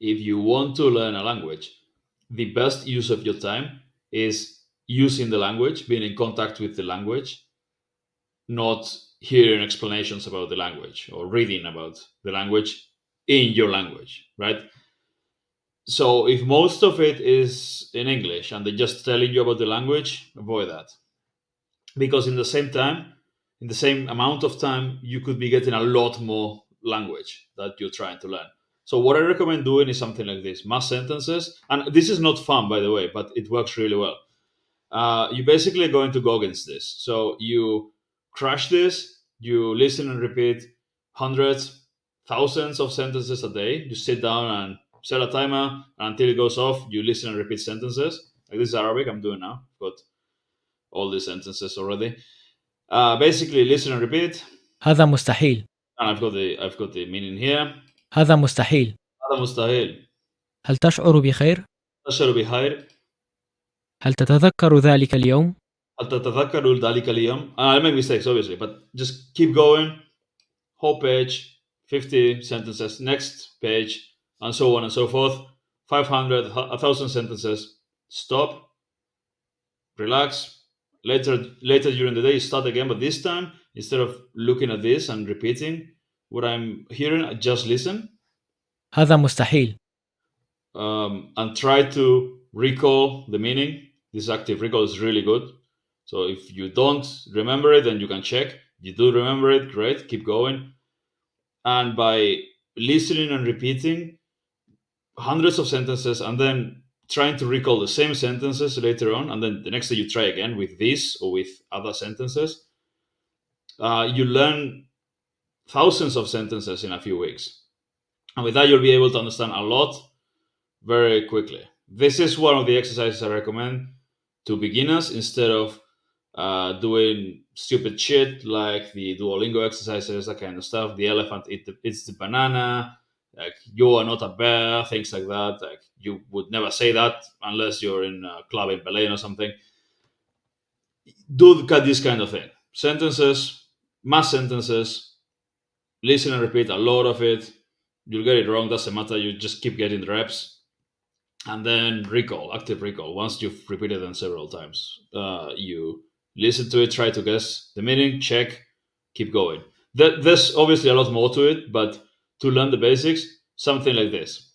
if you want to learn a language, the best use of your time is using the language, being in contact with the language, not hearing explanations about the language or reading about the language in your language, right? So if most of it is in English and they're just telling you about the language, avoid that. Because in the same time, in the same amount of time, you could be getting a lot more language that you're trying to learn. So what I recommend doing is something like this: mass sentences. And this is not fun, by the way, but it works really well. You basically are going to go against this. So you crash this, you listen and repeat hundreds, thousands of sentences a day. You sit down and set a timer, and until it goes off, you listen and repeat sentences. Like this is Arabic, I'm doing now. I've got all these sentences already. Basically, listen and repeat. هذا مستحيل. And I've got the meaning here. هذا مستحيل. هذا مستحيل. هل تشعر بخير؟ تشعر بخير. هل تتذكر ذلك اليوم؟ هل تتذكر ذلك اليوم. I make mistakes obviously, but just keep going. Whole page, 50 sentences, next page, and so on and so forth. 500, 1,000 sentences. Stop, relax. Later during the day, start again, but this time, instead of looking at this and repeating what I'm hearing, I just listen, هذا مستحيل. and try to recall the meaning. This active recall is really good. So if you don't remember it, then you can check. You do remember it, great, keep going. And by listening and repeating hundreds of sentences and then trying to recall the same sentences later on, and then the next day you try again with this or with other sentences, you learn thousands of sentences in a few weeks. And with that, you'll be able to understand a lot very quickly. This is one of the exercises I recommend to beginners instead of doing stupid shit like the Duolingo exercises, that kind of stuff. The elephant eats the banana. Like you are not a bear, things like that. Like you would never say that unless you're in a club in Berlin or something. Do this kind of thing. Sentences, mass sentences. Listen and repeat a lot of it. You'll get it wrong. Doesn't matter. You just keep getting the reps, and then recall, active recall. Once you've repeated them several times, you listen to it, try to guess the meaning, check, keep going. There's obviously a lot more to it, but to learn the basics, something like this.